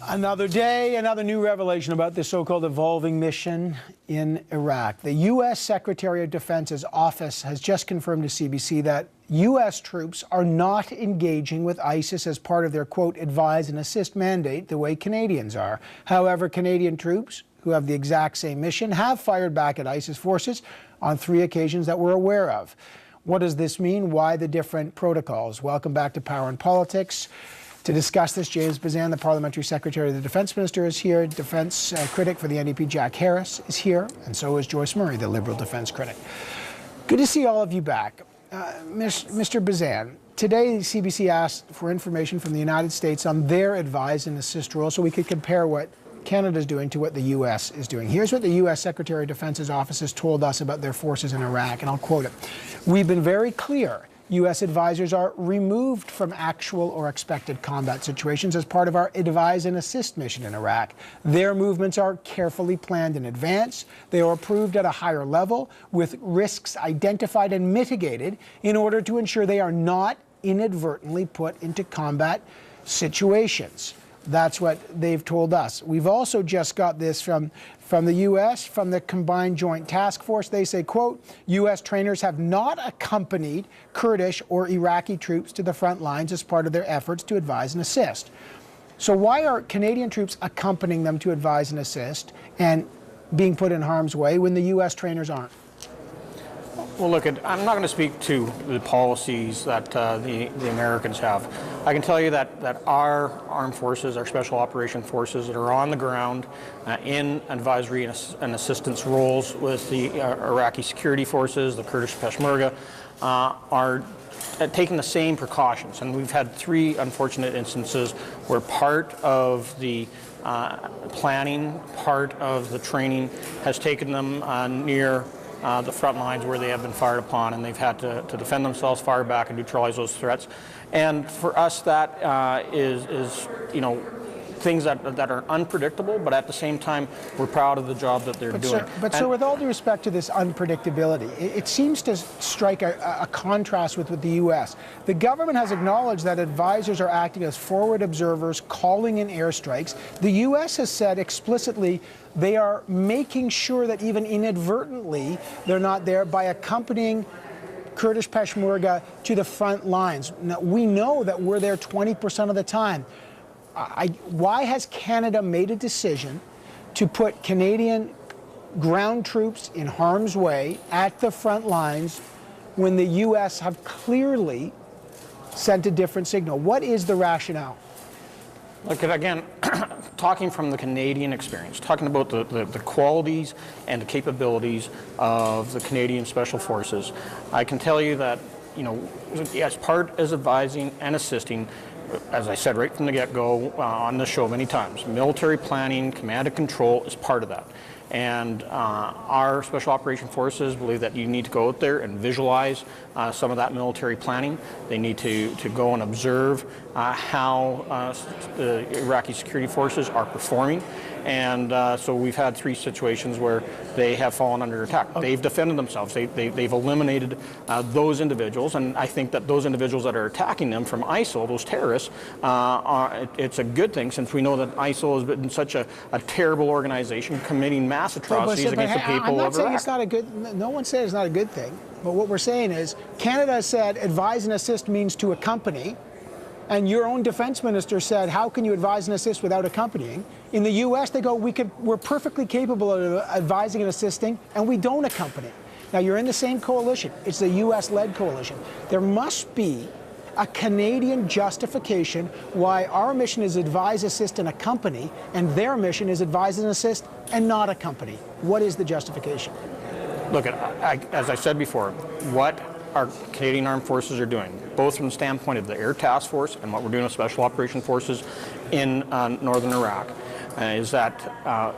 Another day, another new revelation about this so-called evolving mission in Iraq. The U.S. Secretary of Defense's office has just confirmed to CBC that U.S. troops are not engaging with ISIS as part of their, quote, advise and assist mandate the way Canadians are. However, Canadian troops, who have the exact same mission, have fired back at ISIS forces on 3 occasions that we're aware of. What does this mean? Why the different protocols? Welcome back to Power and Politics. To discuss this, James Bezan, the Parliamentary Secretary of the Defence Minister, is here. Defence critic for the NDP, Jack Harris, is here. And so is Joyce Murray, the Liberal Defence critic. Good to see all of you back. Mr. Bezan, today CBC asked for information from the United States on their advise and assist role so we could compare what Canada is doing to what the U.S. is doing. Here's what the U.S. Secretary of Defense's office has told us about their forces in Iraq, and I'll quote it. We've been very clear. U.S. advisors are removed from actual or expected combat situations as part of our advise and assist mission in Iraq. Their movements are carefully planned in advance. They are approved at a higher level with risks identified and mitigated in order to ensure they are not inadvertently put into combat situations. That's what they've told us. We've also just got this from the U.S., from the Combined Joint Task Force. They say, quote, U.S. trainers have not accompanied Kurdish or Iraqi troops to the front lines as part of their efforts to advise and assist. So why are Canadian troops accompanying them to advise and assist and being put in harm's way when the U.S. trainers aren't? Well, look, I'm not going to speak to the policies that the Americans have. I can tell you that our armed forces, our special operation forces that are on the ground in advisory and assistance roles with the Iraqi security forces, the Kurdish Peshmerga, are taking the same precautions. And we've had 3 unfortunate instances where part of the planning, part of the training has taken them near the front lines where they have been fired upon, and they've had to defend themselves, fire back, and neutralize those threats. And for us, that is things that are unpredictable, but at the same time, we're proud of the job that they're doing. So with all due respect to this unpredictability, it seems to strike a contrast with the U.S. The government has acknowledged that advisors are acting as forward observers, calling in airstrikes. The U.S. has said explicitly they are making sure that even inadvertently they're not there by accompanying Kurdish Peshmerga to the front lines. Now, we know that we're there 20% of the time. Why has Canada made a decision to put Canadian ground troops in harm's way at the front lines when the U.S. have clearly sent a different signal? What is the rationale? Look, again, talking from the Canadian experience, talking about the qualities and the capabilities of the Canadian Special Forces, I can tell you that, as part as advising and assisting, as I said right from the get-go on the show many times, military planning, command and control is part of that. And our Special Operation Forces believe that you need to go out there and visualize some of that military planning. They need to go and observe how the Iraqi security forces are performing. And so we've had 3 situations where they have fallen under attack. They've defended themselves. They've eliminated those individuals, and I think that those individuals that are attacking them from ISIL, those terrorists, it's a good thing, since we know that ISIL has been such a terrible organization committing mass atrocities against the people of Iraq. It's not a good. No one said it's not a good thing. But what we're saying is, Canada said advise and assist means to accompany. And your own defense minister said, how can you advise and assist without accompanying? In the U.S., they go, we're perfectly capable of advising and assisting, and we don't accompany. Now, you're in the same coalition. It's the U.S.-led coalition. There must be a Canadian justification why our mission is advise, assist, and accompany, and their mission is advise and assist and not accompany. What is the justification? Look, as I said before, what our Canadian Armed Forces are doing, both from the standpoint of the Air Task Force and what we're doing with Special Operation Forces in northern Iraq,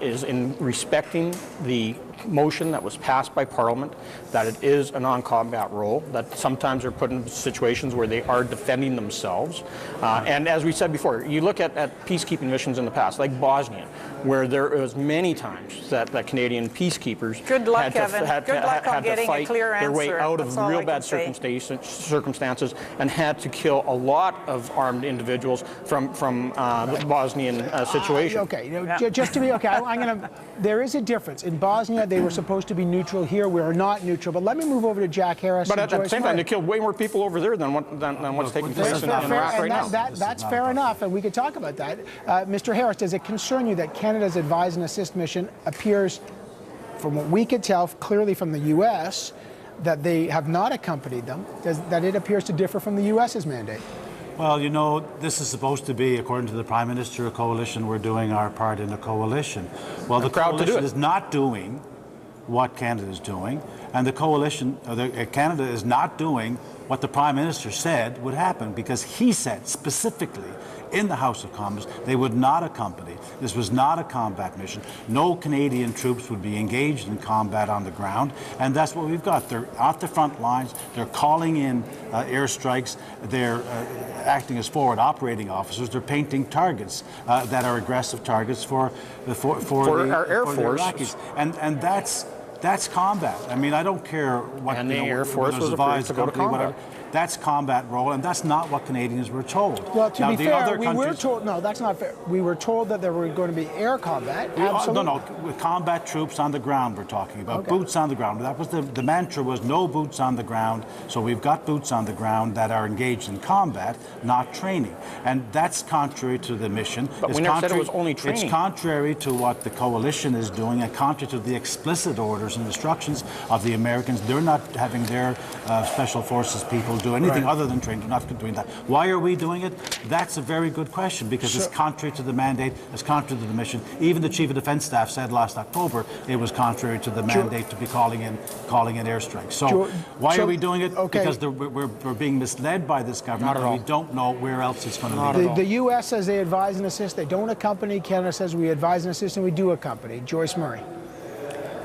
is in respecting the motion that was passed by Parliament that it is a non-combat role, that sometimes they're put in situations where they are defending themselves. And as we said before, you look at peacekeeping missions in the past, like Bosnia, where there was many times that Canadian peacekeepers Good luck, had to, Evan. had Good to, luck on had to getting a fight clear their way answer. out That's of all real I bad can say. circumstances and had to kill a lot of armed individuals from the Bosnian situation. Okay, just to be okay, I'm going to. There is a difference. In Bosnia, they were supposed to be neutral. Here, we are not neutral. But let me move over to Jack Harris. But and at the Joyce same time, Murray. they killed way more people over there than what's taking place in Iraq right now. That's fair enough, and we could talk about that. Mr. Harris, does it concern you that Canada's advise and assist mission appears, from what we could tell clearly from the U.S., that they have not accompanied them, that it appears to differ from the U.S.'s mandate? Well, you know, this is supposed to be, according to the Prime Minister, a coalition. We're doing our part in a coalition. Well, the coalition is not doing what Canada is doing, and the coalition, Canada is not doing what the Prime Minister said would happen, because he said specifically in the House of Commons they would not accompany. This was not a combat mission. No Canadian troops would be engaged in combat on the ground, and that's what we've got. They're at the front lines. They're calling in airstrikes. They're acting as forward operating officers. They're painting targets that are aggressive targets for our Air Force. Iraqis. And that's combat. I mean, I don't care what the Air Force was advised to go to combat. That's combat role, and that's not what Canadians were told. Well, to be fair, we were told, no, that's not fair. We were told that there were going to be air combat. Absolutely. No, with combat troops on the ground we're talking about. Okay. Boots on the ground. That was the mantra was no boots on the ground. So we've got boots on the ground that are engaged in combat, not training. And that's contrary to the mission. But we never said it was only training. It's contrary to what the coalition is doing, and contrary to the explicit orders and instructions of the Americans. They're not having their special forces people do anything other than train. They're not doing that. Why are we doing it? That's a very good question, because it's contrary to the mandate, it's contrary to the mission. Even the Chief of Defence Staff said last October it was contrary to the mandate to be calling in airstrikes. So why are we doing it? Okay. Because we're being misled by this government, and we don't know where else it's going to be. The U.S. says they advise and assist. They don't accompany. Canada says we advise and assist, and we do accompany. Joyce Murray.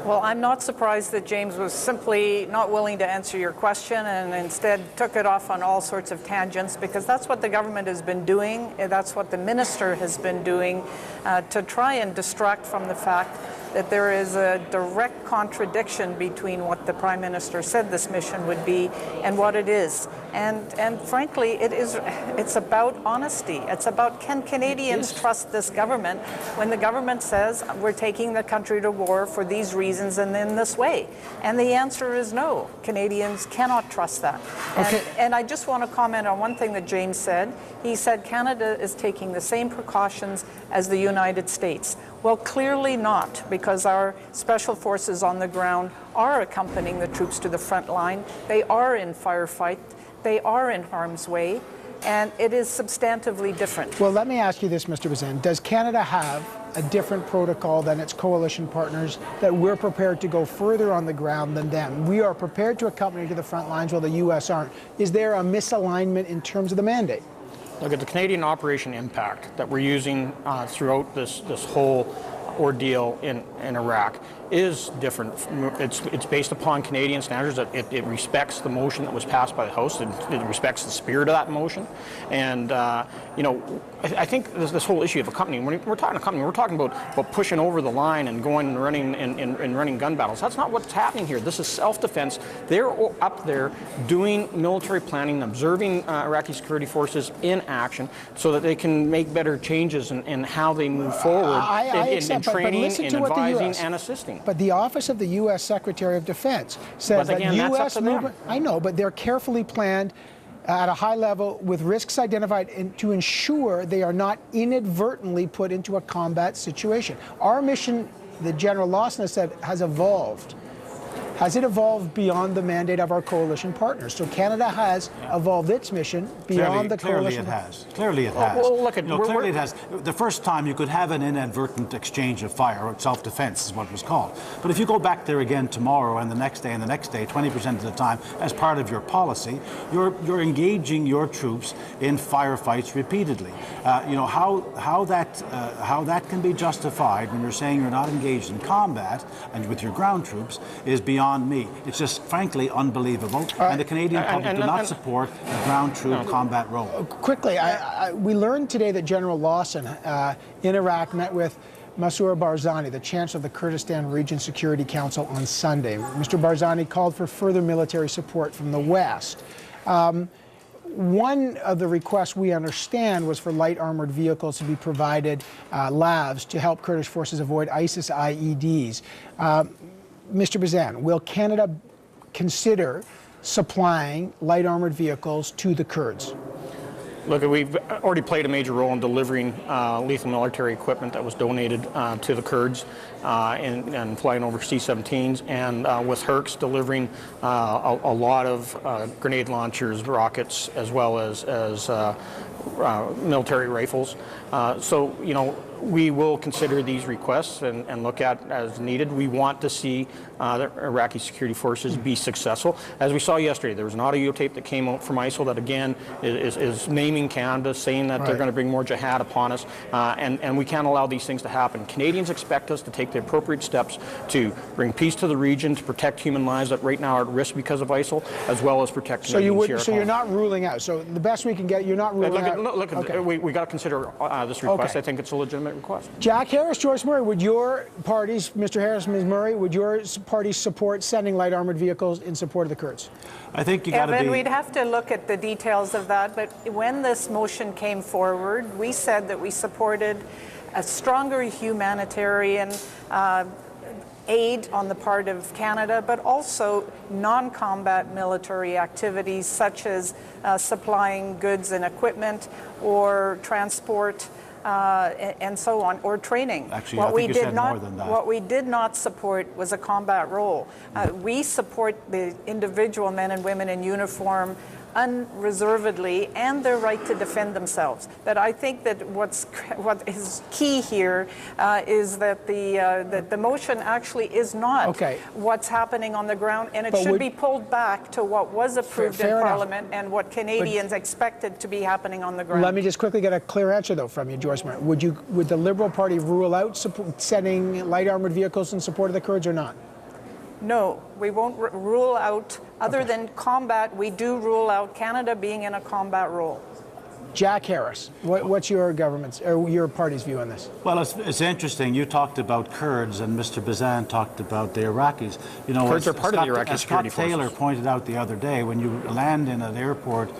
Well, I'm not surprised that James was simply not willing to answer your question and instead took it off on all sorts of tangents, because that's what the government has been doing. That's what the minister has been doing to try and distract from the fact that there is a direct contradiction between what the Prime Minister said this mission would be and what it is. And frankly, it's about honesty. It's about, can Canadians trust this government when the government says we're taking the country to war for these reasons and in this way? And the answer is no. Canadians cannot trust that. And I just want to comment on one thing that James said. He said Canada is taking the same precautions as the United States. Well, clearly not, because our special forces on the ground are accompanying the troops to the front line. They are in firefight. They are in harm's way, and it is substantively different. Well, let me ask you this, Mr. Bezan. Does Canada have a different protocol than its coalition partners, that we're prepared to go further on the ground than them? We are prepared to accompany to the front lines while the U.S. aren't. Is there a misalignment in terms of the mandate? Look at the Canadian Operation Impact that we're using throughout this whole ordeal in Iraq is different. It's based upon Canadian standards. That it respects the motion that was passed by the House. It respects the spirit of that motion. And you know, I think this whole issue of accompanying, when we're talking accompanying, we're talking about pushing over the line and going and running and running gun battles. That's not what's happening here. This is self-defense. They're up there doing military planning, observing Iraqi security forces in action, so that they can make better changes in how they move forward in training, in advising, and assisting. But the Office of the U.S. Secretary of Defense says that U.S. movement, I know, but they're carefully planned at a high level with risks identified to ensure they are not inadvertently put into a combat situation. Our mission, the General Lawson has said, has evolved. has it evolved beyond the mandate of our coalition partners? So Canada has evolved its mission beyond the coalition. Clearly it has. Well, look at, clearly it has. The first time you could have an inadvertent exchange of fire, or self-defense is what it was called. But if you go back there again tomorrow and the next day and the next day, 20% of the time, as part of your policy, you're engaging your troops in firefights repeatedly. How that can be justified when you're saying you're not engaged in combat and with your ground troops is beyond me. It's just frankly unbelievable, and the Canadian public do not support the ground troop combat role. Quickly, we learned today that General Lawson in Iraq met with Masroor Barzani, the Chancellor of the Kurdistan Region Security Council, on Sunday. Mr. Barzani called for further military support from the West. One of the requests we understand was for light armored vehicles to be provided, LAVs, to help Kurdish forces avoid ISIS IEDs. Mr. Bezan, will Canada consider supplying light armored vehicles to the Kurds? Look, we've already played a major role in delivering lethal military equipment that was donated to the Kurds and flying over C-17s, and with Hercs delivering a lot of grenade launchers, rockets, as well as military rifles. So, we will consider these requests and look at as needed. We want to see the Iraqi security forces be successful. As we saw yesterday, there was an audio tape that came out from ISIL that again is naming Canada, saying that they're going to bring more jihad upon us, and we can't allow these things to happen. Canadians expect us to take the appropriate steps to bring peace to the region, to protect human lives that right now are at risk because of ISIL, as well as protect Canadians. So you're not ruling out. So the best we can get, you're not ruling out. Look, okay. we got to consider this request. Okay. I think it's a legitimate request. Jack Harris, Joyce Murray, would your parties, Mr. Harris, Ms. Murray, would your parties support sending light armored vehicles in support of the Kurds? I think you got to be... Evan, we'd have to look at the details of that, but when this motion came forward, we said that we supported a stronger humanitarian aid on the part of Canada, but also non-combat military activities such as supplying goods and equipment or transport and so on, or training. Actually, I think you said more than that. What we did not support was a combat role. We support the individual men and women in uniform unreservedly and their right to defend themselves. But I think that what is key here is that the motion actually is not what's happening on the ground, and it should be pulled back to what was approved in Parliament and what Canadians expected to be happening on the ground. Let me just quickly get a clear answer, though, from you, Joyce Murray. Would the Liberal Party rule out sending light armored vehicles in support of the Kurds or not? No, we won't rule out, other than combat, we do rule out Canada being in a combat role. Jack Harris, what's your government's or your party's view on this? Well, it's interesting. You talked about Kurds, and Mr. Bezan talked about the Iraqis. Kurds are part of the Iraqi security forces. Scott Taylor pointed out the other day, when you land in an airport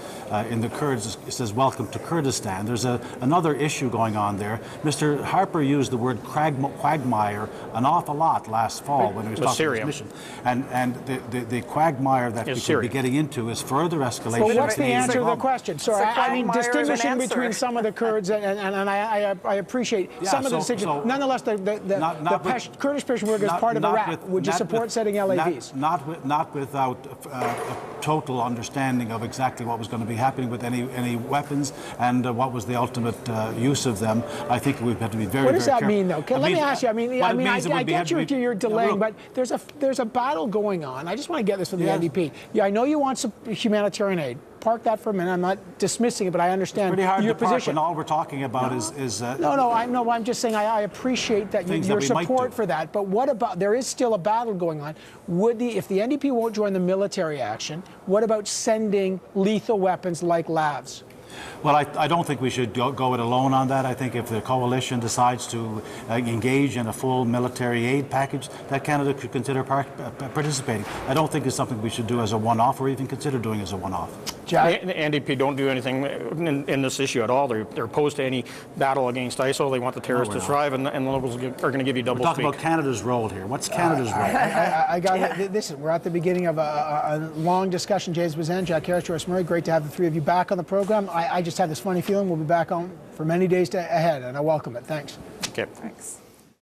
in the Kurds, it says "Welcome to Kurdistan." There's another issue going on there. Mr. Harper used the word quagmire an awful lot last fall when he was talking about his mission, and the quagmire that we could be getting into is further escalation. Well, what's the answer to the question? Sorry, I mean, distinguishing between some of the Kurds and I appreciate some of the distinctions. Nonetheless, the Kurdish Peshmerga is part of Iraq. Would you support setting LAVs? Not without a total understanding of exactly what was going to be happening with any weapons and what was the ultimate use of them. I think we've had to be very, What does very that mean, though? Let me ask you. I get you're delaying, but there's a battle going on. I just want to get this from the NDP. Yeah, I know you want some humanitarian aid. Park that for a minute. I'm not dismissing it, but I understand your position. Park when all we're talking about is I'm just saying I appreciate that your support for that. But what about, there is still a battle going on. If the NDP won't join the military action, what about sending lethal weapons like LAVs? Well, I don't think we should go it alone on that. I think if the coalition decides to engage in a full military aid package, that Canada could consider participating. I don't think it's something we should do as a one-off or even consider doing as a one-off. The NDP don't do anything in this issue at all. They're opposed to any battle against ISIL. They want the terrorists to thrive, and the Liberals are going to give you double speak. We're talking about Canada's role here. What's Canada's role? I got it. Listen, we're at the beginning of a long discussion. James Bezan, Jack Harris, Joyce Murray, great to have the three of you back on the program. I just have this funny feeling we'll be back on for many days ahead, and I welcome it. Thanks. Okay. Thanks.